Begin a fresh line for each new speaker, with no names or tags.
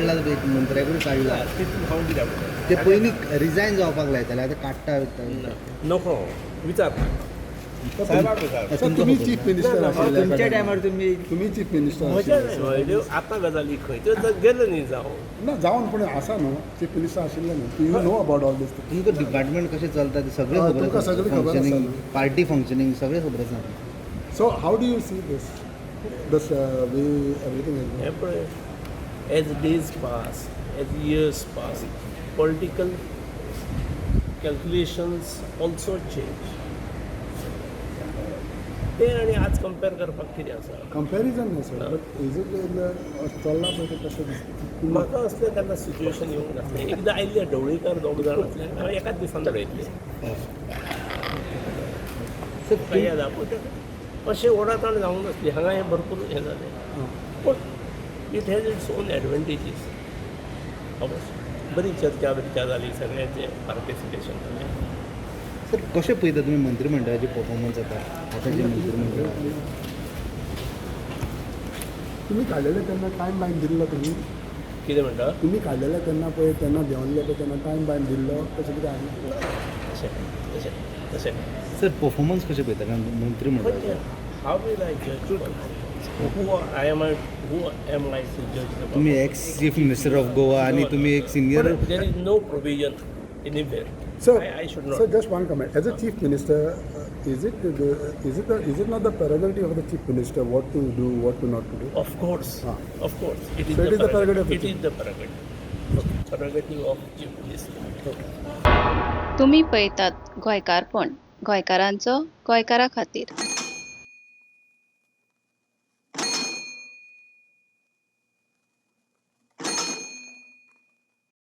काढला एक मंत्र्याकडून काढला
तिथून खाऊन दिल्या
ते पयलीं रिजायन जावपाक लायताले आतां काडटा
नको विचार साहेबाक विचार
सर तुम्ही चीफ मिनिस्टर आशिल्ले
तुमच्या टायमार
तुम्ही चीफ मिनिस्टर
म्हज्या
आशिल्ले
न्हय आतां गजाली खंय त्यो गेलो न्ही जावं
ना जावन पूण आसा न्हू चीफ मिनिस्टर आशिल्ले न्हू यू नो अबाउट ऑल दिस
तुमकां डिपार्टमेंट कशें चलता ते सगळें
हय,
खबर
तुमकां
आसा
सगळें खबर आसा.
फंक्शनींग पार्टी फंक्शनींग सगळें खबर आसा
so how do you see this this way everything is
हें पळय as days pass as years pass political calculations also change ते आनी आज कंपेर करपाक कितें आसा
कंपॅरिजन न्हू सर बट इज इट चल्ला पळय तें कशें दिसता
म्हाका असलें केन्ना सिच्युएशन येवंक नासलें एकदां आयिल्ले ढवळीकार दोग जाण आसले हांवें एकाच दिसान उडयतले काय याद पूण अशें ओडाताण जावंक नासली हांगा हें भरपूर हें जालें पूण it has its own advantages बरी चर्चा जाली सगळ्यांचें पार्टिसिपेशन जालें
सर कशें पळयता तुमी मंत्रिमंडळाची परफॉर्मन्स आतां आतांचे मंत्रिमंडळ
तुमी काडलेले तेन्ना टायम बायन दिल्लो तुमी
कितें म्हणटा
तुमी काडलेले तेन्ना पळय तेन्ना देंवल्ले पळय तेन्ना टायम बायन दिल्लो तशें कितें आनी
तशें तशें तशें
सर परफॉर्मन्स कशें पळयता कारण मंत्रिमंडळ
हाव विल आय जज हू एम आय टू जज
तुम्ही ex chief minister of Goa आणि तुम्ही एक senior
there is no provision anywhere
Sir,
I should not.
sir, just one comment. As a chief minister, is it not the prerogative of the chief minister what to do, what to not to do?
Of course, of course. It is
So it is the prerogative of the
It is the prerogative of chief minister.
तुम्ही पळयतात गोंयकारपण गोंयकारांचो गोंयकारा खातीर.